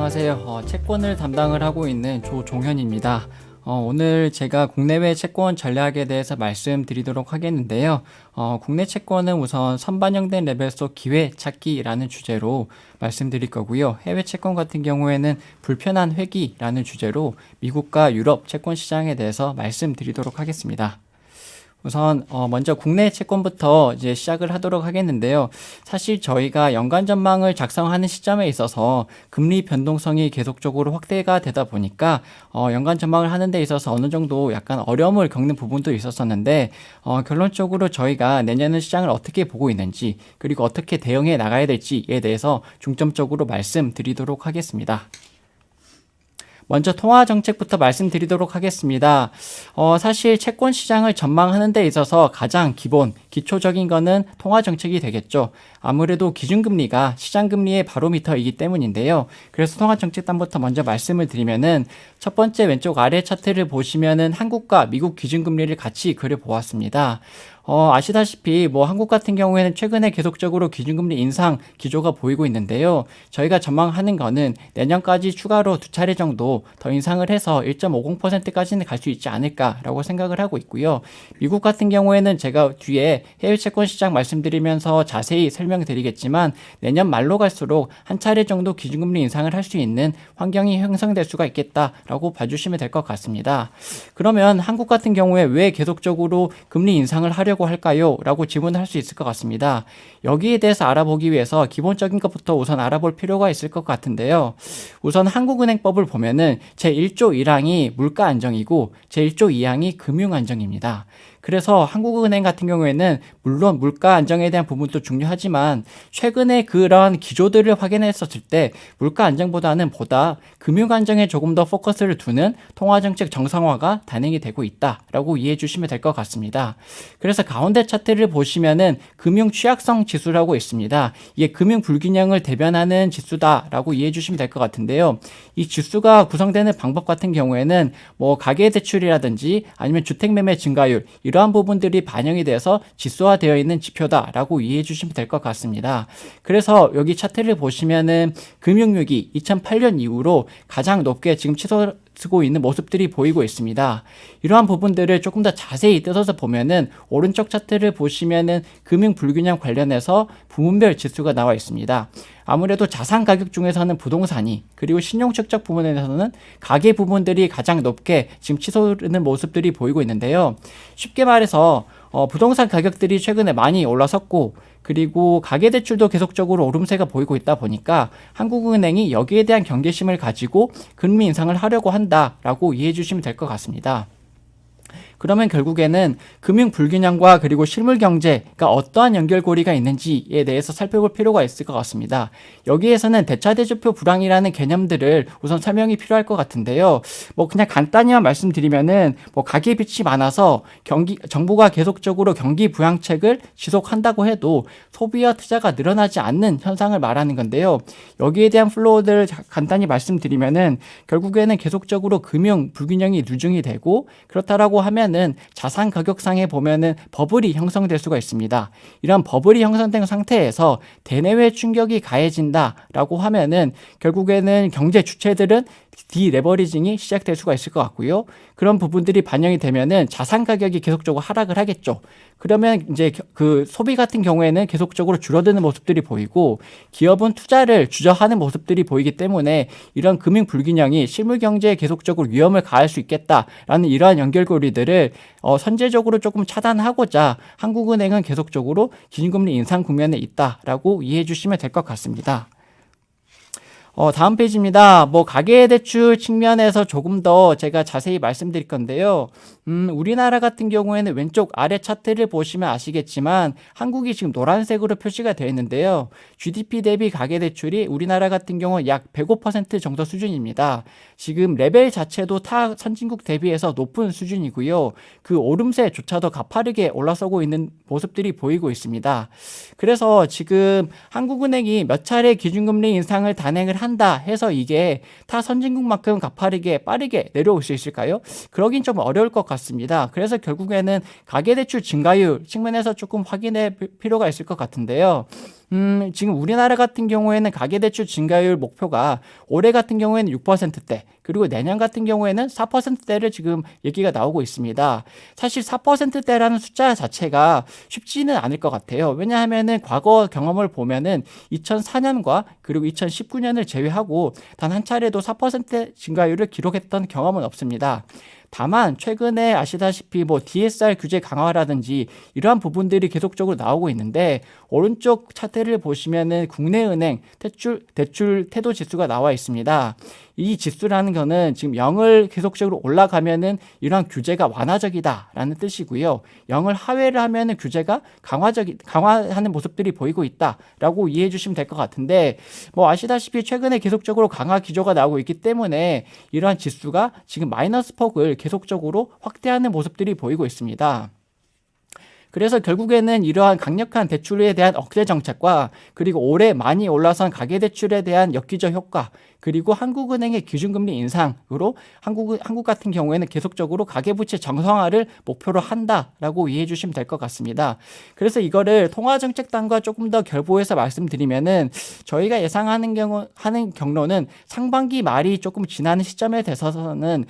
안녕하세요. 채권을 담당을 하고 있는 조종현입니다. 오늘 제가 국내외 채권 전략에 대해서 말씀드리도록 하겠는데요. 국내 채권은 우선 선반영된 레벨 속 기회 찾기라는 주제로 말씀드릴 거고요. 해외 채권 같은 경우에는 불편한 회귀라는 주제로 미국과 유럽 채권 시장에 대해서 말씀드리도록 하겠습니다. 우선 먼저 국내 채권부터 이제 시작을 하도록 하겠는데요. 사실 저희가 연간 전망을 작성하는 시점에 있어서 금리 변동성이 계속적으로 확대가 되다 보니까 연간 전망을 하는 데 있어서 어느 정도 약간 어려움을 겪는 부분도 있었었는데 결론적으로 저희가 내년의 시장을 어떻게 보고 있는지 그리고 어떻게 대응해 나가야 될지에 대해서 중점적으로 말씀드리도록 하겠습니다. 먼저 통화 정책부터 말씀드리도록 하겠습니다. 사실 채권 시장을 전망하는 데 있어서 가장 기초적인 거는 통화 정책이 되겠죠. 아무래도 기준금리가 시장금리의 바로미터이기 때문인데요. 그래서 통화 정책단부터 먼저 말씀을 드리면은 첫 번째 왼쪽 아래 차트를 보시면은 한국과 미국 기준금리를 같이 그려보았습니다. 아시다시피 한국 같은 경우에는 최근에 계속적으로 기준금리 인상 기조가 보이고 있는데요. 저희가 전망하는 거는 내년까지 추가로 2차례 정도 더 인상을 해서 1.50%까지는 갈 수 있지 않을까라고 생각을 하고 있고요. 미국 같은 경우에는 제가 뒤에 해외 채권 시장 말씀드리면서 자세히 설명드리겠지만 내년 말로 갈수록 한 차례 정도 기준금리 인상을 할 수 있는 환경이 형성될 수가 있겠다라고 봐주시면 될 것 같습니다. 그러면 한국 같은 경우에 왜 계속적으로 금리 인상을 하려고 할까요? 라고 질문을 할 수 있을 것 같습니다. 여기에 대해서 알아보기 위해서 기본적인 것부터 우선 알아볼 필요가 있을 것 같은데요. 우선 한국은행법을 보면은 제1조 1항이 물가 안정이고 제1조 2항이 금융 안정입니다. 그래서 한국은행 같은 경우에는 물론 물가 안정에 대한 부분도 중요하지만 최근에 그런 기조들을 확인했었을 때 물가 안정보다는 보다 금융 안정에 조금 더 포커스를 두는 통화정책 정상화가 단행이 되고 있다라고 이해해 주시면 될 것 같습니다. 그래서 가운데 차트를 보시면은 금융 취약성 지수라고 있습니다. 이게 금융 불균형을 대변하는 지수다라고 이해해 주시면 될 것 같은데요. 이 지수가 구성되는 방법 같은 경우에는 가계대출이라든지 아니면 주택매매 증가율 이러한 부분들이 반영이 돼서 지수화되어 있는 지표다라고 이해해 주시면 될 것 같습니다. 그래서 여기 차트를 보시면은 금융위기 2008년 이후로 가장 높게 지금 치솟고 있는 모습들이 보이고 있습니다. 이러한 부분들을 조금 더 자세히 뜯어서 보면은 오른쪽 차트를 보시면은 금융 불균형 관련해서 부문별 지수가 나와 있습니다. 아무래도 자산 가격 중에서는 부동산이 그리고 신용측적 부분에서는 가계 부분들이 가장 높게 지금 치솟는 모습들이 보이고 있는데요. 쉽게 말해서 부동산 가격들이 최근에 많이 올라섰고 그리고 가계대출도 계속적으로 오름세가 보이고 있다 보니까 한국은행이 여기에 대한 경계심을 가지고 금리 인상을 하려고 한다라고 이해해 주시면 될 것 같습니다. 그러면 결국에는 금융 불균형과 그리고 실물 경제가 어떠한 연결고리가 있는지에 대해서 살펴볼 필요가 있을 것 같습니다. 여기에서는 대차대조표 불황이라는 개념들을 우선 설명이 필요할 것 같은데요. 그냥 간단히만 말씀드리면은 가계빚이 많아서 정부가 계속적으로 경기 부양책을 지속한다고 해도 소비와 투자가 늘어나지 않는 현상을 말하는 건데요. 여기에 대한 플로우들을 간단히 말씀드리면은 결국에는 계속적으로 금융 불균형이 누중이 되고 그렇다라고 하면 자산 가격상에 보면은 버블이 형성될 수가 있습니다. 이런 버블이 형성된 상태에서 대내외 충격이 가해진다라고 하면은 결국에는 경제 주체들은 디레버리징이 시작될 수가 있을 것 같고요. 그런 부분들이 반영이 되면은 자산 가격이 계속적으로 하락을 하겠죠. 그러면 이제 그 소비 같은 경우에는 계속적으로 줄어드는 모습들이 보이고 기업은 투자를 주저하는 모습들이 보이기 때문에 이런 금융 불균형이 실물 경제에 계속적으로 위험을 가할 수 있겠다라는 이러한 연결고리들을 선제적으로 조금 차단하고자 한국은행은 계속적으로 기준금리 인상 국면에 있다라고 이해해 주시면 될 것 같습니다. 다음 페이지입니다. 가계대출 측면에서 조금 더 제가 자세히 말씀드릴 건데요. 우리나라 같은 경우에는 왼쪽 아래 차트를 보시면 아시겠지만 한국이 지금 노란색으로 표시가 되어 있는데요. GDP 대비 가계대출이 우리나라 같은 경우 약 105% 정도 수준입니다. 지금 레벨 자체도 타 선진국 대비해서 높은 수준이고요. 그 오름세조차도 가파르게 올라서고 있는 모습들이 보이고 있습니다. 그래서 지금 한국은행이 몇 차례 기준금리 인상을 단행을 한다 해서 이게 타 선진국만큼 가파르게 빠르게 내려올 수 있을까요? 그러긴 좀 어려울 것 같습니다. 그래서 결국에는 가계대출 증가율 측면에서 조금 확인할 필요가 있을 것 같은데요. 지금 우리나라 같은 경우에는 가계대출 증가율 목표가 올해 같은 경우에는 6%대, 그리고 내년 같은 경우에는 4%대를 지금 얘기가 나오고 있습니다. 사실 4%대라는 숫자 자체가 쉽지는 않을 것 같아요. 왜냐하면은 과거 경험을 보면은 2004년과 그리고 2019년을 제외하고 단 한 차례도 4% 증가율을 기록했던 경험은 없습니다. 다만 최근에 아시다시피 뭐 DSR 규제 강화라든지 이러한 부분들이 계속적으로 나오고 있는데, 오른쪽 차트를 보시면은 국내은행 대출 태도 지수가 나와 있습니다. 이 지수라는 거는 지금 0을 계속적으로 올라가면은 이러한 규제가 완화적이다라는 뜻이고요. 0을 하회를 하면은 규제가 강화하는 모습들이 보이고 있다라고 이해해 주시면 될 것 같은데, 뭐 아시다시피 최근에 계속적으로 강화 기조가 나오고 있기 때문에 이러한 지수가 지금 마이너스 폭을 계속적으로 확대하는 모습들이 보이고 있습니다. 그래서 결국에는 이러한 강력한 대출에 대한 억제 정책과, 그리고 올해 많이 올라선 가계대출에 대한 역기저 효과, 그리고 한국은행의 기준금리 인상으로 한국 같은 경우에는 계속적으로 가계부채 정상화를 목표로 한다라고 이해해 주시면 될 것 같습니다. 그래서 이거를 통화정책단과 조금 더 결부해서 말씀드리면은, 저희가 예상하는 경로는 상반기 말이 조금 지나는 시점에 대해서는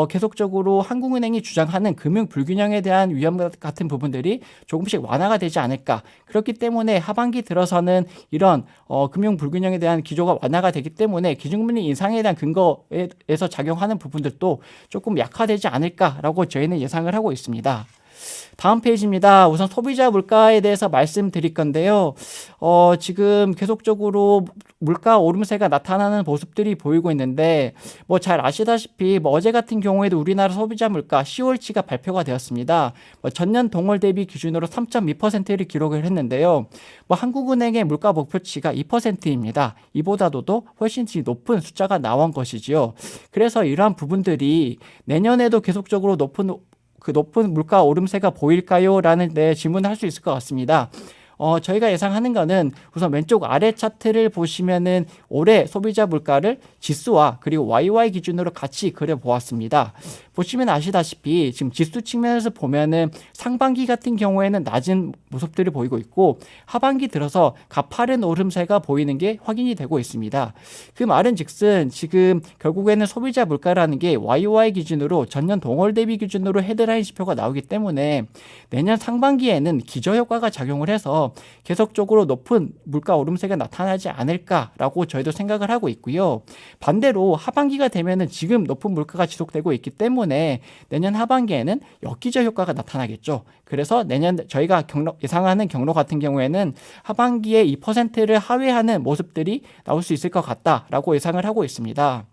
계속적으로 한국은행이 주장하는 금융 불균형에 대한 위험 같은 부분들이 조금씩 완화가 되지 않을까. 그렇기 때문에 하반기 들어서는 이런 금융 불균형에 대한 기조가 완화가 되기 때문에 기준금리 인상에 대한 근거에서 작용하는 부분들도 조금 약화되지 않을까라고 저희는 예상을 하고 있습니다. 다음 페이지입니다. 우선 소비자 물가에 대해서 말씀드릴 건데요. 지금 계속적으로 물가 오름세가 나타나는 모습들이 보이고 있는데, 뭐 잘 아시다시피 어제 같은 경우에도 우리나라 소비자 물가 10월치가 발표가 되었습니다. 전년 동월 대비 기준으로 3.2%를 기록을 했는데요. 한국은행의 물가 목표치가 2%입니다. 이보다도 훨씬 높은 숫자가 나온 것이지요. 그래서 이러한 부분들이 내년에도 계속적으로 높은 물가 오름세가 보일까요? 라는 질문을 할 수 있을 것 같습니다. 저희가 예상하는 거는 우선 왼쪽 아래 차트를 보시면은 올해 소비자 물가를 지수와 그리고 YY 기준으로 같이 그려보았습니다. 보시면 아시다시피 지금 지수 측면에서 보면은 상반기 같은 경우에는 낮은 모습들을 보이고 있고, 하반기 들어서 가파른 오름세가 보이는 게 확인이 되고 있습니다. 그 말은 즉슨 지금 결국에는 소비자 물가라는 게 YY 기준으로 전년 동월 대비 기준으로 헤드라인 지표가 나오기 때문에 내년 상반기에는 기저효과가 작용을 해서 계속적으로 높은 물가 오름세가 나타나지 않을까라고 저희도 생각을 하고 있고요. 반대로 하반기가 되면은 지금 높은 물가가 지속되고 있기 때문에 내년 하반기에는 역기저 효과가 나타나겠죠. 그래서 내년 저희가 예상하는 경로 같은 경우에는 하반기에 2%를 하회하는 모습들이 나올 수 있을 것 같다라고 예상을 하고 있습니다.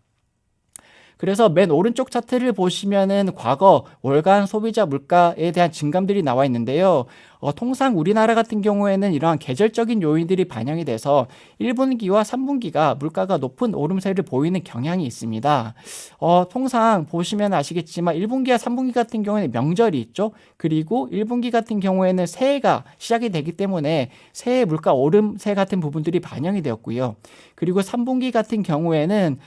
그래서 맨 오른쪽 차트를 보시면은 과거 월간 소비자 물가에 대한 증감들이 나와 있는데요. 통상 우리나라 같은 경우에는 이러한 계절적인 요인들이 반영이 돼서 1분기와 3분기가 물가가 높은 오름세를 보이는 경향이 있습니다. 통상 보시면 아시겠지만 1분기와 3분기 같은 경우에는 명절이 있죠. 그리고 1분기 같은 경우에는 새해가 시작이 되기 때문에 새해 물가 오름세 같은 부분들이 반영이 되었고요. 그리고 3분기 같은 경우에는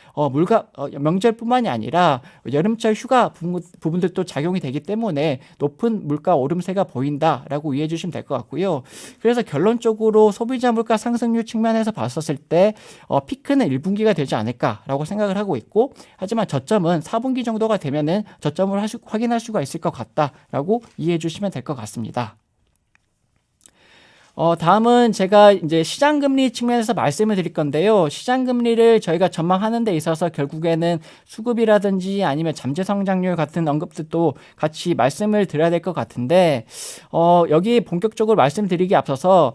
명절뿐만이 아니라 여름철 휴가 부분들도 작용이 되기 때문에 높은 물가 오름세가 보인다라고 이해해 주시면 될 것 같고요. 그래서 결론적으로 소비자 물가 상승률 측면에서 봤었을 때 피크는 1분기가 되지 않을까라고 생각을 하고 있고, 하지만 저점은 4분기 정도가 되면은 저점을 확인할 수가 있을 것 같다라고 이해해 주시면 될 것 같습니다. 다음은 제가 이제 시장금리 측면에서 말씀을 드릴 건데요. 시장금리를 저희가 전망하는 데 있어서 결국에는 수급이라든지 아니면 잠재성장률 같은 언급들도 같이 말씀을 드려야 될 것 같은데, 여기 본격적으로 말씀드리기 앞서서,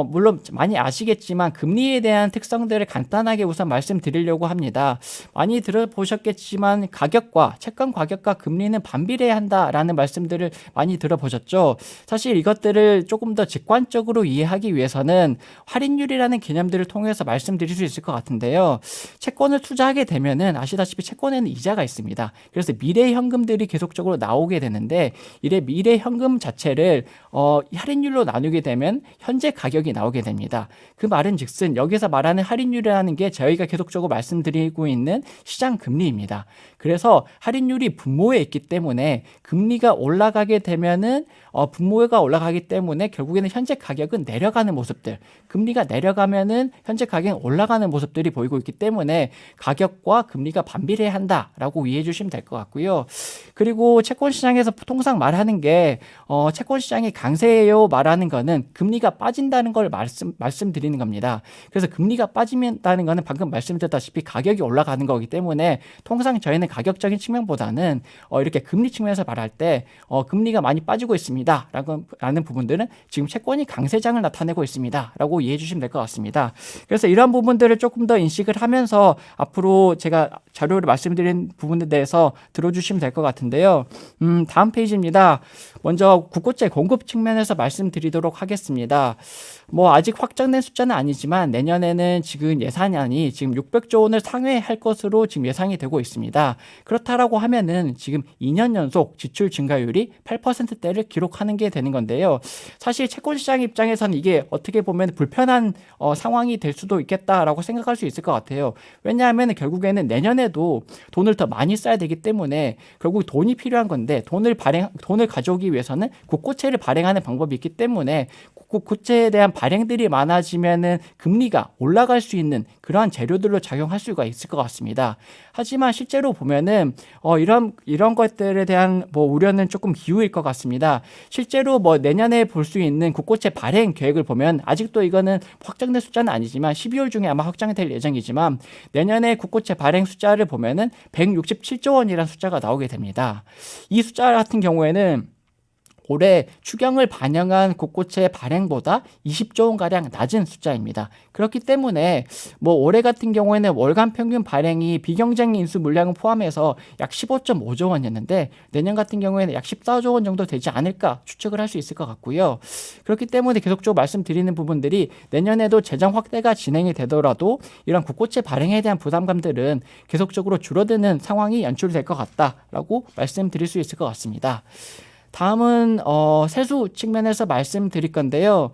물론 많이 아시겠지만 금리에 대한 특성들을 간단하게 우선 말씀드리려고 합니다. 많이 들어보셨겠지만 채권 가격과 금리는 반비례해야 한다라는 말씀들을 많이 들어보셨죠. 사실 이것들을 조금 더 직관적으로 이해하기 위해서는 할인율이라는 개념들을 통해서 말씀드릴 수 있을 것 같은데요. 채권을 투자하게 되면은 아시다시피 채권에는 이자가 있습니다. 그래서 미래 현금들이 계속적으로 나오게 되는데, 이래 미래 현금 자체를 할인율로 나누게 되면 현재 가격이 나오게 됩니다. 그 말은 즉슨 여기서 말하는 할인율이라는 게 저희가 계속적으로 말씀드리고 있는 시장 금리입니다. 그래서 할인율이 분모에 있기 때문에 금리가 올라가게 되면은 분모가 올라가기 때문에 결국에는 현재 가격 가격은 내려가는 모습들, 금리가 내려가면은 현재 가격은 올라가는 모습들이 보이고 있기 때문에 가격과 금리가 반비례한다라고 이해해 주시면 될 것 같고요. 그리고 채권 시장에서 통상 말하는 게 채권 시장이 강세예요 말하는 거는 금리가 빠진다는 걸 말씀드리는 겁니다. 그래서 금리가 빠진다는 거는 방금 말씀드렸다시피 가격이 올라가는 거기 때문에 통상 저희는 가격적인 측면보다는 이렇게 금리 측면에서 말할 때 금리가 많이 빠지고 있습니다 라는 부분들은 지금 채권이 강세장을 나타내고 있습니다 라고 이해해 주시면 될 것 같습니다. 그래서 이러한 부분들을 조금 더 인식을 하면서 앞으로 제가 자료를 말씀드린 부분에 대해서 들어주시면 될 것 같은데요. 다음 페이지입니다. 먼저 국고채 공급 측면에서 말씀드리도록 하겠습니다. 뭐 아직 확정된 숫자는 아니지만 내년에는 지금 예산안이 지금 600조 원을 상회할 것으로 지금 예상이 되고 있습니다. 그렇다라고 하면은 지금 2년 연속 지출 증가율이 8%대를 기록하는 게 되는 건데요. 사실 채권 시장 입장에서는 이게 어떻게 보면 불편한 상황이 될 수도 있겠다라고 생각할 수 있을 것 같아요. 왜냐하면 결국에는 내년에도 돈을 더 많이 써야 되기 때문에 결국 돈이 필요한 건데 돈을 가져오기 위해서는 국고채를 발행하는 방법이 있기 때문에 국고채에 대한 발행들이 많아지면은 금리가 올라갈 수 있는 그러한 재료들로 작용할 수가 있을 것 같습니다. 하지만 실제로 보면은 이런 것들에 대한 우려는 조금 기우일 것 같습니다. 실제로 내년에 볼 수 있는 국고채 발행 계획을 보면 아직도 이거는 확정된 숫자는 아니지만 12월 중에 아마 확정이 될 예정이지만 내년에 국고채 발행 숫자를 보면은 167조 원이라는 숫자가 나오게 됩니다. 이 숫자 같은 경우에는 올해 추경을 반영한 국고채 발행보다 20조 원가량 낮은 숫자입니다. 그렇기 때문에 올해 같은 경우에는 월간 평균 발행이 비경쟁 인수 물량을 포함해서 약 15.5조 원이었는데 내년 같은 경우에는 약 14조 원 정도 되지 않을까 추측을 할 수 있을 것 같고요. 그렇기 때문에 계속적으로 말씀드리는 부분들이 내년에도 재정 확대가 진행이 되더라도 이런 국고채 발행에 대한 부담감들은 계속적으로 줄어드는 상황이 연출될 것 같다라고 말씀드릴 수 있을 것 같습니다. 다음은 세수 측면에서 말씀드릴 건데요.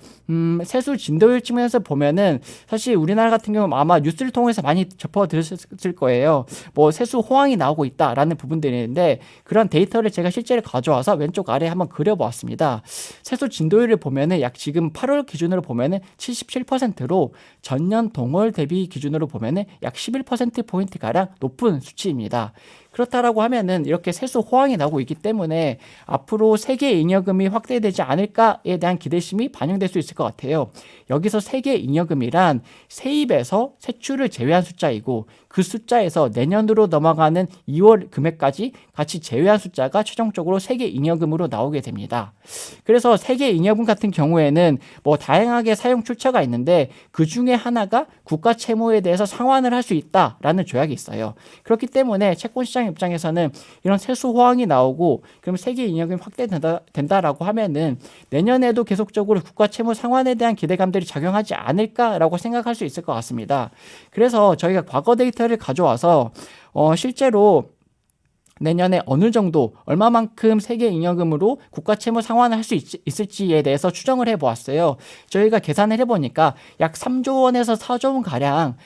세수 진도율 측면에서 보면은 사실 우리나라 같은 경우는 아마 뉴스를 통해서 많이 접해 들으셨을 거예요. 세수 호황이 나오고 있다라는 부분들이 있는데 그런 데이터를 제가 실제로 가져와서 왼쪽 아래에 한번 그려보았습니다. 세수 진도율을 보면은 약 지금 8월 기준으로 보면은 77%로 전년 동월 대비 기준으로 보면은 약 11%포인트 가량 높은 수치입니다. 그렇다라고 하면은 이렇게 세수 호황이 나오고 있기 때문에 앞으로 세계 잉여금이 확대되지 않을까에 대한 기대심이 반영될 수 있을 것 같아요. 여기서 세계 잉여금이란 세입에서 세출을 제외한 숫자이고 그 숫자에서 내년으로 넘어가는 2월 금액까지 같이 제외한 숫자가 최종적으로 세계 잉여금으로 나오게 됩니다. 그래서 세계 잉여금 같은 경우에는 다양하게 사용 출처가 있는데 그 중에 하나가 국가 채무에 대해서 상환을 할 수 있다라는 조약이 있어요. 그렇기 때문에 채권 시장 입장에서는 이런 세수 호황이 나오고 그럼 세계 잉여금이 확대된다라고 하면은 내년에도 계속적으로 국가 채무 상환에 대한 기대감들이 작용하지 않을까라고 생각할 수 있을 것 같습니다. 그래서 저희가 과거 데이터를 가져와서 실제로 내년에 어느 정도 얼마만큼 세계 잉여금으로 국가 채무 상환을 할 수 있을지에 대해서 추정을 해보았어요. 저희가 계산을 해보니까 약 3조 원에서 4조 원 가량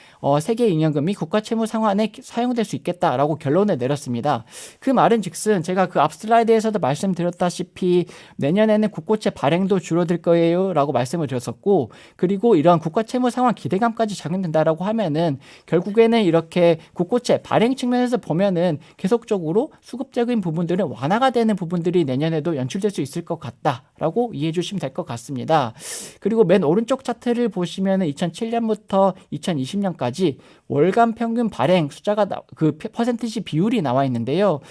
세계 잉여금이 국가 채무 상환에 사용될 수 있겠다라고 결론을 내렸습니다. 그 말은 즉슨 제가 그 앞 슬라이드에서도 말씀드렸다시피 내년에는 국고채 발행도 줄어들 거예요 라고 말씀을 드렸었고 그리고 이러한 국가 채무 상환 기대감까지 작용된다라고 하면은 결국에는 이렇게 국고채 발행 측면에서 보면은 계속적으로 수급적인 부분들은 완화가 되는 부분들이 내년에도 연출될 수 있을 것 같다라고 이해해 주시면 될 것 같습니다. 그리고 맨 오른쪽 차트를 보시면 2007년부터 2020년까지 월간 평균 발행 숫자가 그 퍼센티지 비율이 나와 있는데요.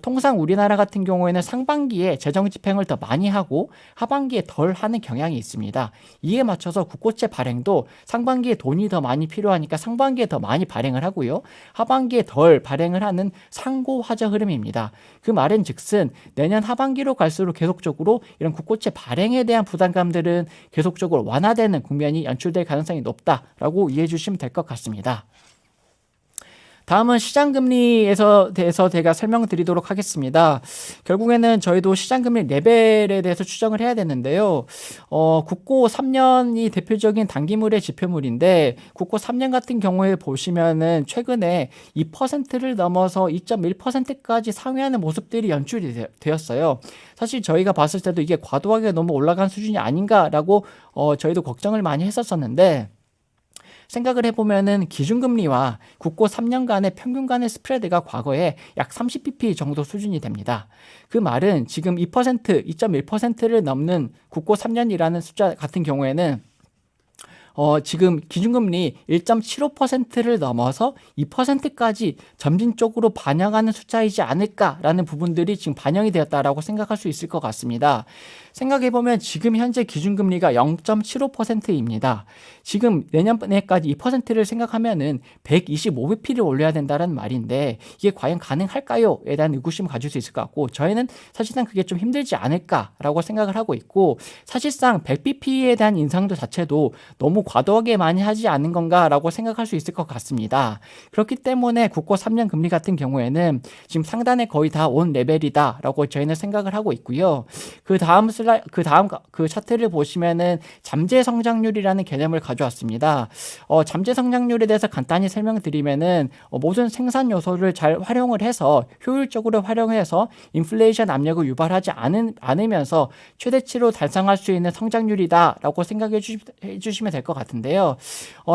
통상 우리나라 같은 경우에는 상반기에 재정 집행을 더 많이 하고 하반기에 덜 하는 경향이 있습니다. 이에 맞춰서 국고채 발행도 상반기에 돈이 더 많이 필요하니까 상반기에 더 많이 발행을 하고요. 하반기에 덜 발행을 하는 상고하저 흐름입니다. 그 말은 즉슨 내년 하반기로 갈수록 계속적으로 이런 국고채 발행에 대한 부담감들은 계속적으로 완화되는 국면이 연출될 가능성이 높다라고 이해해 주시면 될 것 같습니다. 다음은 시장금리에서 대해서 제가 설명드리도록 하겠습니다. 결국에는 저희도 시장금리 레벨에 대해서 추정을 해야 되는데요. 국고 3년이 대표적인 단기물의 지표물인데 국고 3년 같은 경우에 보시면은 최근에 2%를 넘어서 2.1%까지 상회하는 모습들이 연출이 되었어요. 사실 저희가 봤을 때도 이게 과도하게 너무 올라간 수준이 아닌가라고 저희도 걱정을 많이 했었었는데, 생각을 해보면은 기준금리와 국고 3년간의 평균 간의 스프레드가 과거에 약 30bp 정도 수준이 됩니다. 그 말은 지금 2%, 2.1%를 넘는 국고 3년이라는 숫자 같은 경우에는 지금 기준금리 1.75%를 넘어서 2%까지 점진적으로 반영하는 숫자이지 않을까라는 부분들이 지금 반영이 되었다라고 생각할 수 있을 것 같습니다. 생각해보면 지금 현재 기준금리가 0.75%입니다. 지금 내년에까지 2%를 생각하면은 125bp를 올려야 된다는 말인데 이게 과연 가능할까요?에 대한 의구심을 가질 수 있을 것 같고, 저희는 사실상 그게 좀 힘들지 않을까라고 생각을 하고 있고, 사실상 100bp에 대한 인상도 자체도 너무 과도하게 많이 하지 않은 건가라고 생각할 수 있을 것 같습니다. 그렇기 때문에 국고 3년 금리 같은 경우에는 지금 상단에 거의 다 온 레벨이다라고 저희는 생각을 하고 있고요. 그 다음 그 차트를 보시면은 잠재 성장률이라는 개념을 가져왔습니다. 잠재 성장률에 대해서 간단히 설명드리면은 모든 생산 요소를 잘 활용을 해서 효율적으로 활용해서 인플레이션 압력을 유발하지 않으면서 최대치로 달성할 수 있는 성장률이다라고 생각해 주시면 될 것 같은데요.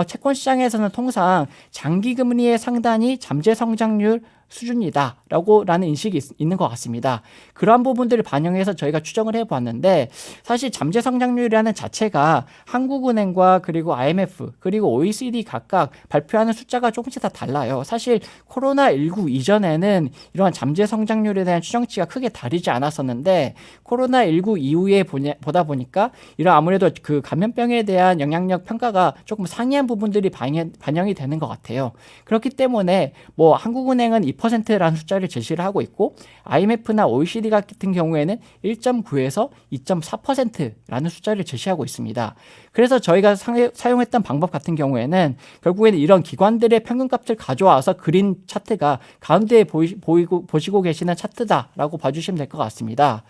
채권 시장에서는 통상 장기 금리의 상단이 잠재 성장률 수준이다라는 인식이 있는 것 같습니다. 그러한 부분들을 반영해서 저희가 추정을 해보았는데, 사실 잠재 성장률이라는 자체가 한국은행과 그리고 IMF 그리고 OECD 각각 발표하는 숫자가 조금씩 다 달라요. 사실 코로나19 이전에는 이러한 잠재 성장률에 대한 추정치가 크게 다르지 않았었는데, 코로나19 이후에 보다 보니까 이런 아무래도 그 감염병에 대한 영향력 평가가 조금 상이한 부분들이 반영이 되는 것 같아요. 그렇기 때문에 뭐 한국은행은 2%라는 숫자를 제시를 하고 있고, IMF나 OECD 같은 경우에는 1.9에서 2.4%라는 숫자를 제시하고 있습니다. 그래서 저희가 사용했던 방법 같은 경우에는 결국에는 이런 기관들의 평균값을 가져와서 그린 차트가 가운데에 보시고 계시는 차트다라고 봐주시면 될 것 같습니다.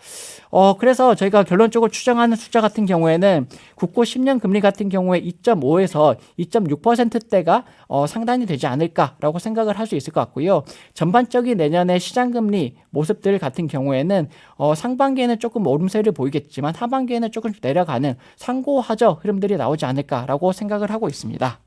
그래서 저희가 결론적으로 추정하는 숫자 같은 경우에는 국고 10년 금리 같은 경우에 2.5에서 2.6%대가 상단이 되지 않을까라고 생각을 할 수 있을 것 같고요. 전반적인 내년의 시장금리 모습들 같은 경우에는 상반기에는 조금 오름세를 보이겠지만 하반기에는 조금 내려가는 상고하저 흐름들이 나오지 않을까라고 생각을 하고 있습니다.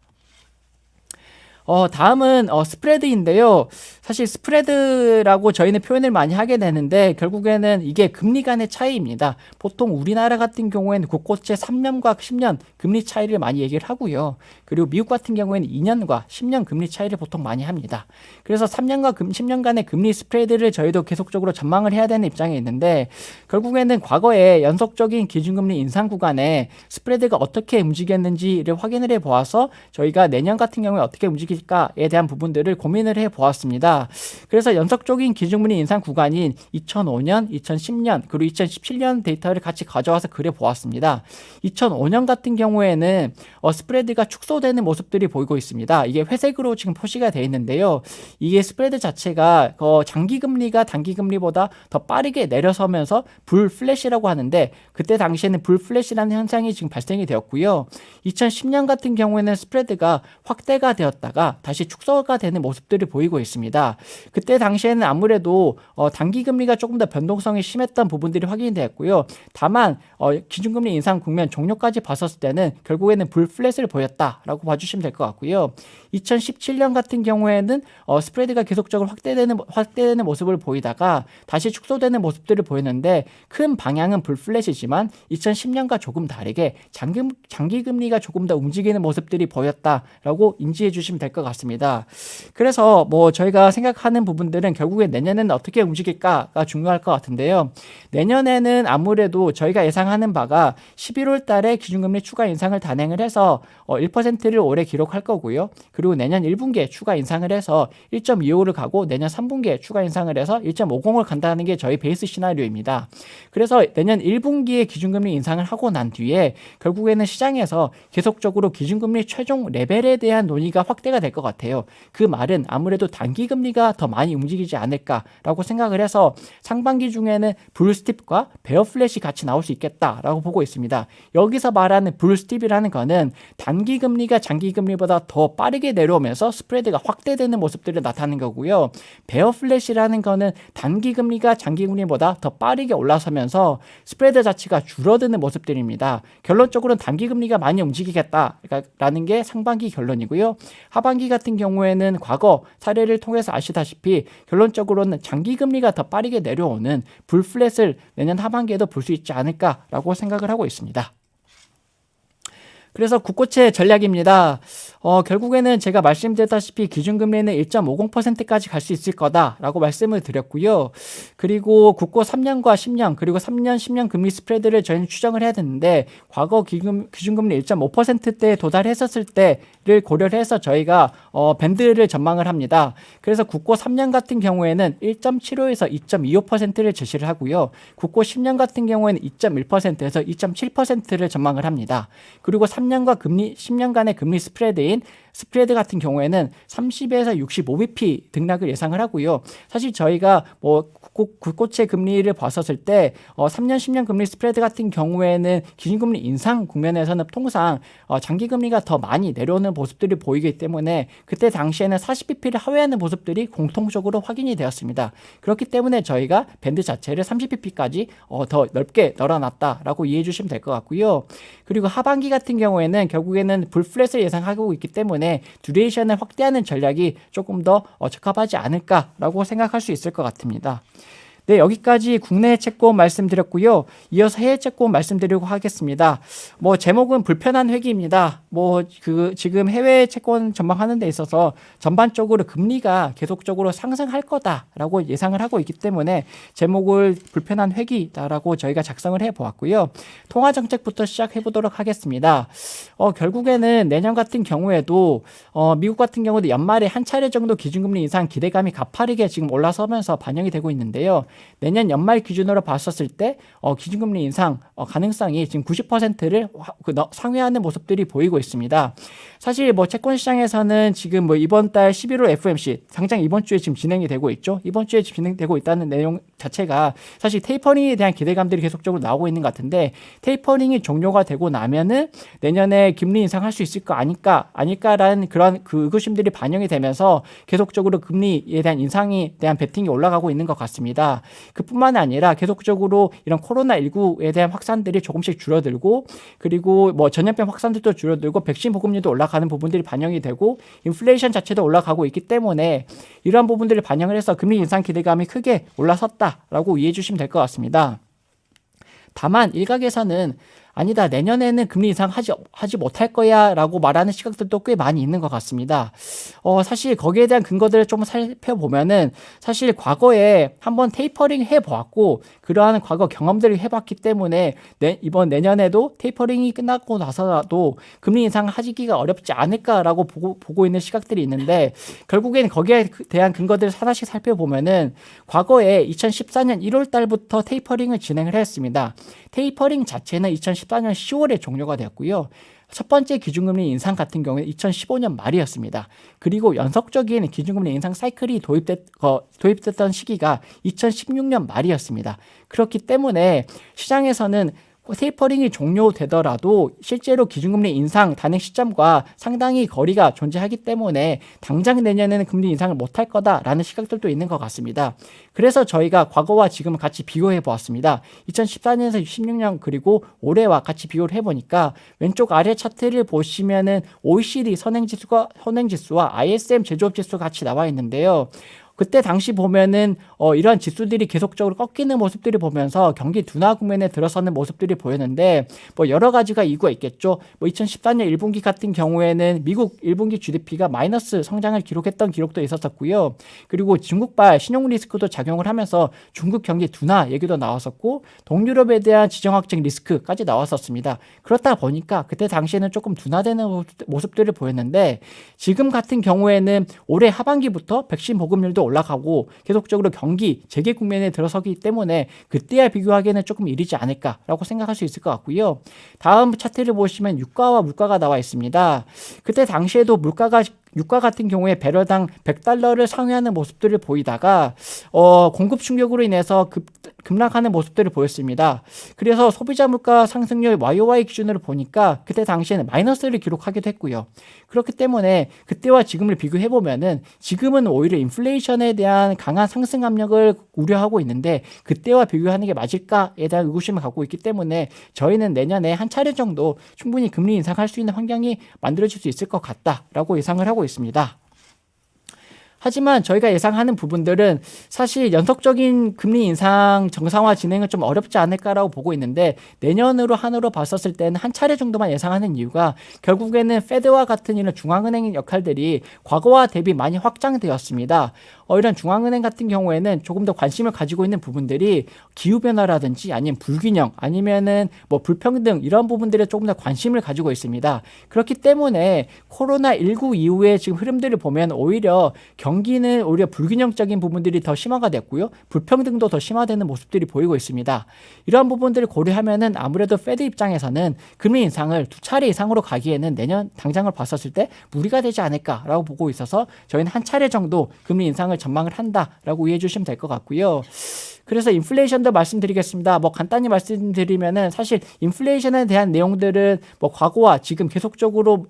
다음은 스프레드인데요. 사실 스프레드라고 저희는 표현을 많이 하게 되는데 결국에는 이게 금리 간의 차이입니다. 보통 우리나라 같은 경우에는 국고채 3년과 10년 금리 차이를 많이 얘기를 하고요. 그리고 미국 같은 경우에는 2년과 10년 금리 차이를 보통 많이 합니다. 그래서 3년과 10년간의 금리 스프레드를 저희도 계속적으로 전망을 해야 되는 입장에 있는데, 결국에는 과거에 연속적인 기준금리 인상 구간에 스프레드가 어떻게 움직였는지를 확인을 해보아서 저희가 내년 같은 경우에 어떻게 움직일까에 대한 부분들을 고민을 해보았습니다. 그래서 연속적인 기준금리 인상 구간인 2005년, 2010년, 그리고 2017년 데이터를 같이 가져와서 그려보았습니다. 2005년 같은 경우에는 스프레드가 축소되는 모습들이 보이고 있습니다. 이게 회색으로 지금 표시가 되어 있는데요. 이게 스프레드 자체가 장기금리가 단기금리보다 더 빠르게 내려서면서 불플래시라고 하는데, 그때 당시에는 불플래시라는 현상이 지금 발생이 되었고요. 2010년 같은 경우에는 스프레드가 확대가 되었다가 다시 축소가 되는 모습들을 보이고 있습니다. 그때 당시에는 아무래도 단기금리가 조금 더 변동성이 심했던 부분들이 확인이 되었고요. 다만 기준금리 인상 국면 종료까지 봤었을 때는 결국에는 불플랫을 보였다라고 봐주시면 될 것 같고요. 2017년 같은 경우에는 스프레드가 계속적으로 확대되는 모습을 보이다가 다시 축소되는 모습들을 보였는데, 큰 방향은 불플랫이지만 2010년과 조금 다르게 장기금리가 조금 더 움직이는 모습들이 보였다라고 인지해 주시면 될 것 같습니다. 그래서 뭐 저희가 생각하는 부분들은 결국에 내년에는 어떻게 움직일까가 중요할 것 같은데요. 내년에는 아무래도 저희가 예상하는 바가 11월 달에 기준금리 추가 인상을 단행을 해서 1%를 올해 기록할 거고요. 그리고 내년 1분기에 추가 인상을 해서 1.25를 가고 내년 3분기에 추가 인상을 해서 1.50을 간다는 게 저희 베이스 시나리오입니다. 그래서 내년 1분기에 기준금리 인상을 하고 난 뒤에 결국에는 시장에서 계속적으로 기준금리 최종 레벨에 대한 논의가 확대가 이해가 될 것 같아요. 그 말은 아무래도 단기금리가 더 많이 움직이지 않을까라고 생각을 해서 상반기 중에는 불스팁과 베어 플랫이 같이 나올 수 있겠다라고 보고 있습니다. 여기서 말하는 불스팁이라는 거는 단기금리가 장기금리보다 더 빠르게 내려오면서 스프레드가 확대되는 모습들이 나타나는 거고요. 베어 플랫이라는 거는 단기금리가 장기금리보다 더 빠르게 올라서면서 스프레드 자체가 줄어드는 모습들입니다. 결론적으로는 단기금리가 많이 움직이겠다라는 게 상반기 결론이고요. 하반기 같은 경우에는 과거 사례를 통해서 아시다시피 결론적으로는 장기금리가 더 빠르게 내려오는 불플랫을 내년 하반기에도 볼 수 있지 않을까라고 생각을 하고 있습니다. 그래서 국고채 전략입니다. 결국에는 제가 말씀드렸다시피 기준금리는 1.50%까지 갈 수 있을 거다라고 말씀을 드렸고요. 그리고 국고 3년과 10년 그리고 3년, 10년 금리 스프레드를 저희는 추정을 해야 되는데 과거 기준금리 1.5%대에 도달했었을 때를 고려를 해서 저희가 밴드를 전망을 합니다. 그래서 국고 3년 같은 경우에는 1.75에서 2.25%를 제시를 하고요. 국고 10년 같은 경우에는 2.1%에서 2.7%를 전망을 합니다. 그리고 3년과 10년간의 금리 스프레드 같은 경우에는 30에서 65bp 등락을 예상을 하고요. 사실 저희가 국고채 금리를 봤었을 때 3년, 10년 금리 스프레드 같은 경우에는 기준금리 인상 국면에서는 통상 장기금리가 더 많이 내려오는 모습들이 보이기 때문에 그때 당시에는 40bp를 하회하는 모습들이 공통적으로 확인이 되었습니다. 그렇기 때문에 저희가 밴드 자체를 30bp까지 더 넓게 널어놨다라고 이해해 주시면 될 것 같고요. 그리고 하반기 같은 경우에는 결국에는 불플랫을 예상하고 있기 때문에 듀레이션을 확대하는 전략이 조금 더 적합하지 않을까라고 생각할 수 있을 것 같습니다. 네, 여기까지 국내 채권 말씀드렸고요. 이어서 해외 채권 말씀드리려고 하겠습니다. 제목은 불편한 회기입니다. 지금 해외 채권 전망하는 데 있어서 전반적으로 금리가 계속적으로 상승할 거다라고 예상을 하고 있기 때문에 제목을 불편한 회기다라고 저희가 작성을 해 보았고요. 통화 정책부터 시작해 보도록 하겠습니다. 결국에는 내년 같은 경우에도 미국 같은 경우도 연말에 한 차례 정도 기준금리 인상 기대감이 가파르게 지금 올라서면서 반영이 되고 있는데요. 내년 연말 기준으로 봤었을 때 기준금리 인상 가능성이 지금 90%를 상회하는 모습들이 보이고 있습니다. 사실 채권 시장에서는 지금 이번 달 11월 FOMC 당장 이번 주에 지금 진행이 되고 있죠. 이번 주에 진행되고 있다는 내용 자체가 사실 테이퍼링에 대한 기대감들이 계속적으로 나오고 있는 것 같은데 테이퍼링이 종료가 되고 나면은 내년에 금리 인상할 수 있을 거 아닐까라는 그런 의구심들이 반영이 되면서 계속적으로 금리에 대한 인상에 대한 베팅이 올라가고 있는 것 같습니다. 그뿐만 아니라 계속적으로 이런 코로나19에 대한 확산들이 조금씩 줄어들고 그리고 전염병 확산들도 줄어들고 백신 보급률도 올라가는 부분들이 반영이 되고 인플레이션 자체도 올라가고 있기 때문에 이러한 부분들을 반영을 해서 금리 인상 기대감이 크게 올라섰다라고 이해해 주시면 될 것 같습니다. 다만 일각에서는 아니다, 내년에는 금리 인상 하지 못할 거야 라고 말하는 시각들도 꽤 많이 있는 것 같습니다. 사실 거기에 대한 근거들을 좀 살펴보면은 사실 과거에 한번 테이퍼링 해보았고 그러한 과거 경험들을 해봤기 때문에 이번 내년에도 테이퍼링이 끝나고 나서라도 금리 인상 하기가 어렵지 않을까라고 보고 있는 시각들이 있는데 결국에는 거기에 대한 근거들을 하나씩 살펴보면은 과거에 2014년 1월 달부터 테이퍼링을 진행을 했습니다. 테이퍼링 자체는 2014년 10월에 종료가 되었고요. 첫 번째 기준금리 인상 같은 경우는 2015년 말이었습니다. 그리고 연속적인 기준금리 인상 사이클이 도입됐던 시기가 2016년 말이었습니다. 그렇기 때문에 시장에서는 테이퍼링이 종료되더라도 실제로 기준금리 인상 단행 시점과 상당히 거리가 존재하기 때문에 당장 내년에는 금리 인상을 못할 거다라는 시각들도 있는 것 같습니다. 그래서 저희가 과거와 지금을 같이 비교해 보았습니다. 2014년에서 16년 그리고 올해와 같이 비교를 해보니까 왼쪽 아래 차트를 보시면은 OECD 선행지수와 ISM 제조업지수 같이 나와 있는데요. 그때 당시 보면은 이러한 지수들이 계속적으로 꺾이는 모습들을 보면서 경기 둔화 국면에 들어서는 모습들이 보였는데 여러 가지가 이유가 있겠죠. 2014년 1분기 같은 경우에는 미국 1분기 GDP가 마이너스 성장을 기록했던 기록도 있었었고요. 그리고 중국발 신용 리스크도 작용을 하면서 중국 경기 둔화 얘기도 나왔었고 동유럽에 대한 지정학적 리스크까지 나왔었습니다. 그렇다 보니까 그때 당시에는 조금 둔화되는 모습들을 보였는데 지금 같은 경우에는 올해 하반기부터 백신 보급률도 올라가고 계속적으로 경기 재개 국면에 들어서기 때문에 그때와 비교하기에는 조금 이르지 않을까라고 생각할 수 있을 것 같고요. 다음 차트를 보시면 유가와 물가가 나와 있습니다. 그때 당시에도 물가가 유가 같은 경우에 배럴당 $100를 상회하는 모습들을 보이다가 공급 충격으로 인해서 급락하는 모습들을 보였습니다. 그래서 소비자 물가 상승률 YOY 기준으로 보니까 그때 당시에는 마이너스를 기록하기도 했고요. 그렇기 때문에 그때와 지금을 비교해 보면은 지금은 오히려 인플레이션에 대한 강한 상승 압력을 우려하고 있는데 그때와 비교하는 게 맞을까에 대한 의구심을 갖고 있기 때문에 저희는 내년에 한 차례 정도 충분히 금리 인상할 수 있는 환경이 만들어질 수 있을 것 같다라고 예상을 하고 있습니다. 하지만 저희가 예상하는 부분들은 사실 연속적인 금리 인상 정상화 진행은 좀 어렵지 않을까라고 보고 있는데 내년으로 한으로 봤었을 때는 한 차례 정도만 예상하는 이유가 결국에는 페드와 같은 이런 중앙은행 역할들이 과거와 대비 많이 확장되었습니다. 이런 중앙은행 같은 경우에는 조금 더 관심을 가지고 있는 부분들이 기후변화라든지 아니면 불균형 아니면은 뭐 불평등 이런 부분들에 조금 더 관심을 가지고 있습니다. 그렇기 때문에 코로나19 이후에 지금 흐름들을 보면 오히려 경기는 오히려 불균형적인 부분들이 더 심화가 됐고요. 불평등도 더 심화되는 모습들이 보이고 있습니다. 이러한 부분들을 고려하면은 아무래도 페드 입장에서는 금리 인상을 2차례 이상으로 가기에는 내년 당장을 봤었을 때 무리가 되지 않을까라고 보고 있어서 저희는 한 차례 정도 금리 인상을 전망을 한다라고 이해해 주시면 될 것 같고요. 그래서 인플레이션도 말씀드리겠습니다. 뭐 간단히 말씀드리면은 사실 인플레이션에 대한 내용들은 뭐 과거와 지금 계속적으로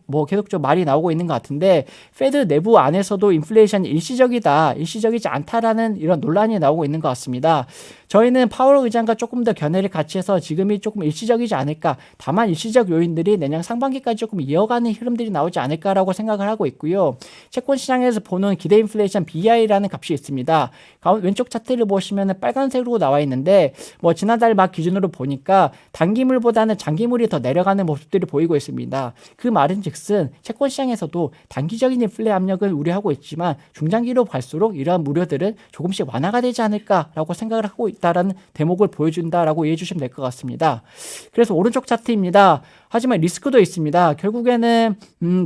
말이 나오고 있는 것 같은데 페드 내부 안에서도 인플레이션이 일시적이지 않다라는 이런 논란이 나오고 있는 것 같습니다. 저희는 파월 의장과 조금 더 견해를 같이 해서 지금이 조금 일시적이지 않을까. 다만 일시적 요인들이 내년 상반기까지 조금 이어가는 흐름들이 나오지 않을까라고 생각을 하고 있고요. 채권 시장에서 보는 기대 인플레이션 BI라는 값이 있습니다. 왼쪽 차트를 보시면 빨간색으로 나와 있는데 뭐 지난달 말 기준으로 보니까 단기물보다는 장기물이 더 내려가는 모습들이 보이고 있습니다. 그 말은즉슨 채권 시장에서도 단기적인 인플레 압력을 우려하고 있지만 중장기로 갈수록 이러한 우려들은 조금씩 완화가 되지 않을까라고 생각을 하고 있다라는 대목을 보여준다라고 이해해 주시면 될 것 같습니다. 그래서 오른쪽 차트입니다. 하지만 리스크도 있습니다. 결국에는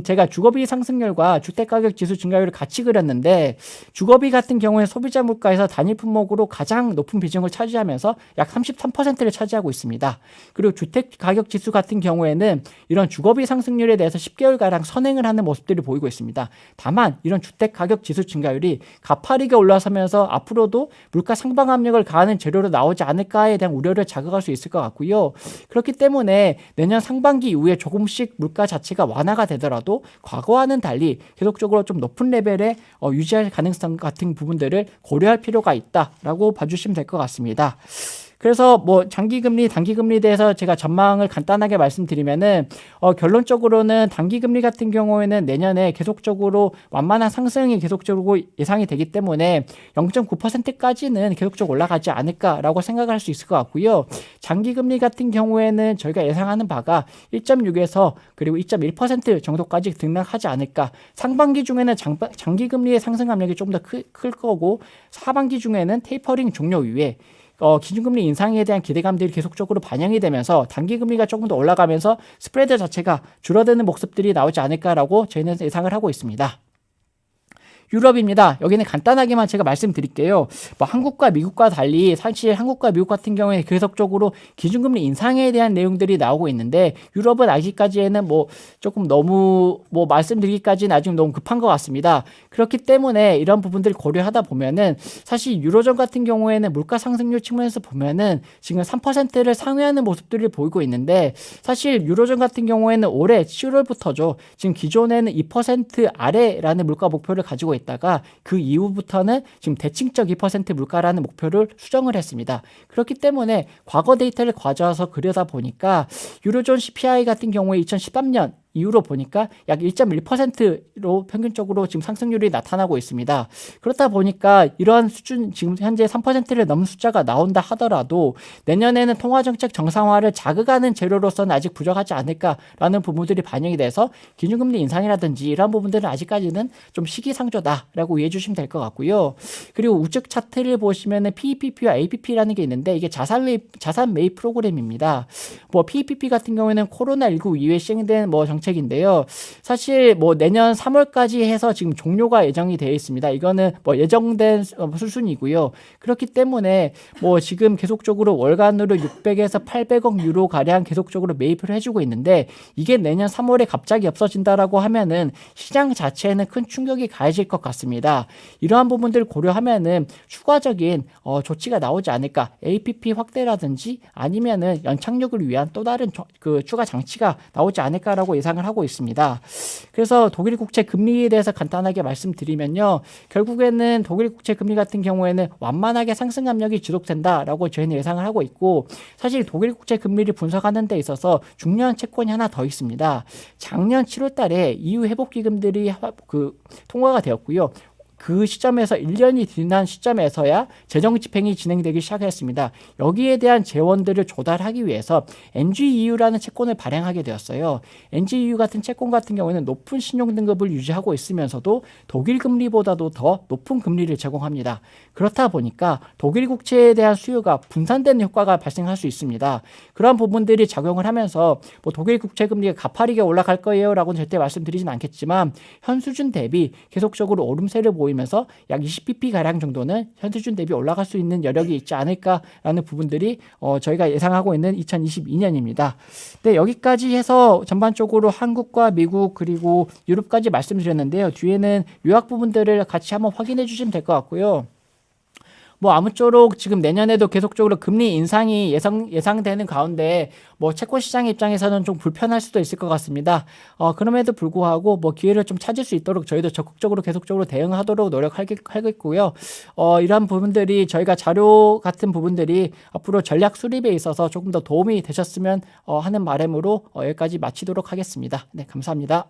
제가 주거비 상승률과 주택가격 지수 증가율을 같이 그렸는데 주거비 같은 경우에 소비자 물가에서 단일 품목으로 가장 높은 비중을 차지하면서 약 33%를 차지하고 있습니다. 그리고 주택가격 지수 같은 경우에는 이런 주거비 상승률에 대해서 10개월가량 선행을 하는 모습들을 보이고 있습니다. 다만 이런 주택가격 지수 증가율이 가파르게 올라서면서 앞으로도 물가 상방 압력을 가하는 재료로 나오지 않을까에 대한 우려를 자극할 수 있을 것 같고요. 그렇기 때문에 내년 상반기 이후에 조금씩 물가 자체가 완화가 되더라도 과거와는 달리 계속적으로 좀 높은 레벨에 유지할 가능성 같은 부분들을 고려할 필요가 있다라고 봐주시면 될 것 같습니다. 그래서 뭐 장기금리, 단기금리에 대해서 제가 전망을 간단하게 말씀드리면은 결론적으로는 단기금리 같은 경우에는 내년에 계속적으로 완만한 상승이 계속적으로 예상이 되기 때문에 0.9%까지는 계속적으로 올라가지 않을까라고 생각할 수 있을 것 같고요. 장기금리 같은 경우에는 저희가 예상하는 바가 1.6에서 그리고 2.1% 정도까지 등락하지 않을까. 상반기 중에는 장기금리의 상승 압력이 좀 더 클 거고 하반기 중에는 테이퍼링 종료 이후에 기준금리 인상에 대한 기대감들이 계속적으로 반영이 되면서 단기금리가 조금 더 올라가면서 스프레드 자체가 줄어드는 모습들이 나오지 않을까라고 저희는 예상을 하고 있습니다. 유럽입니다. 여기는 간단하게만 제가 말씀드릴게요. 뭐 한국과 미국과 달리 사실 한국과 미국 같은 경우에 계속적으로 기준금리 인상에 대한 내용들이 나오고 있는데 유럽은 아직까지는 뭐 조금 너무 뭐 말씀드리기까지는 아직 너무 급한 것 같습니다. 그렇기 때문에 이런 부분들을 고려하다 보면은 사실 유로존 같은 경우에는 물가 상승률 측면에서 보면은 지금 3%를 상회하는 모습들을 보이고 있는데 사실 유로존 같은 경우에는 올해 7월부터죠. 지금 기존에는 2% 아래라는 물가 목표를 가지고 있다가 그 이후부터는 지금 대칭적 2% 물가라는 목표를 수정을 했습니다. 그렇기 때문에 과거 데이터를 가져와서 그려다 보니까 유로존 CPI 같은 경우에 2013년 이후로 보니까 약 1.1%로 평균적으로 지금 상승률이 나타나고 있습니다. 그렇다 보니까 이러한 수준 지금 현재 3%를 넘는 숫자가 나온다 하더라도 내년에는 통화정책 정상화를 자극하는 재료로서는 아직 부족하지 않을까라는 부분들이 반영이 돼서 기준금리 인상이라든지 이러한 부분들은 아직까지는 좀 시기상조다라고 이해해 주시면 될 것 같고요. 그리고 우측 차트를 보시면은 PEPP와 APP라는 게 있는데 이게 자산 매입 프로그램입니다. 뭐 PEPP 같은 경우에는 코로나19 이후에 시행된 뭐 정책 정책인데요. 사실 뭐 내년 3월까지 해서 지금 종료가 예정이 되어 있습니다. 이거는 뭐 예정된 수순이고요. 그렇기 때문에 뭐 지금 계속적으로 월간으로 600에서 800억 유로 가량 계속적으로 매입을 해주고 있는데 이게 내년 3월에 갑자기 없어진다라고 하면은 시장 자체에는 큰 충격이 가해질 것 같습니다. 이러한 부분들을 고려하면은 추가적인 조치가 나오지 않을까. APP 확대라든지 아니면은 연착륙을 위한 또 다른 그 추가 장치가 나오지 않을까라고 예상을 하고 있습니다. 그래서 독일 국채 금리에 대해서 간단하게 말씀드리면요. 결국에는 독일 국채 금리 같은 경우에는 완만하게 상승 압력이 지속된다라고 저희는 예상을 하고 있고 사실 독일 국채 금리를 분석하는 데 있어서 중요한 채권이 하나 더 있습니다. 작년 7월 달에 EU 회복 기금들이 통과가 되었고요. 그 시점에서 1년이 지난 시점에서야 재정 집행이 진행되기 시작했습니다. 여기에 대한 재원들을 조달하기 위해서 NGEU라는 채권을 발행하게 되었어요. NGEU 같은 채권 같은 경우에는 높은 신용 등급을 유지하고 있으면서도 독일 금리보다도 더 높은 금리를 제공합니다. 그렇다 보니까 독일 국채에 대한 수요가 분산되는 효과가 발생할 수 있습니다. 그러한 부분들이 작용을 하면서 뭐 독일 국채 금리가 가파르게 올라갈 거예요 라고는 절대 말씀드리진 않겠지만 현 수준 대비 계속적으로 오름세를 보이면서 약 20bp 가량 정도는 현 수준 대비 올라갈 수 있는 여력이 있지 않을까라는 부분들이 저희가 예상하고 있는 2022년입니다. 네, 여기까지 해서 전반적으로 한국과 미국 그리고 유럽까지 말씀드렸는데요. 뒤에는 요약 부분들을 같이 한번 확인해 주시면 될 것 같고요. 뭐 아무쪼록 지금 내년에도 계속적으로 금리 인상이 예상되는 가운데 뭐 채권 시장 입장에서는 좀 불편할 수도 있을 것 같습니다. 그럼에도 불구하고 뭐 기회를 좀 찾을 수 있도록 저희도 적극적으로 계속적으로 대응하도록 노력하겠고요. 이러한 부분들이 저희가 자료 같은 부분들이 앞으로 전략 수립에 있어서 조금 더 도움이 되셨으면 하는 바람으로 여기까지 마치도록 하겠습니다. 네, 감사합니다.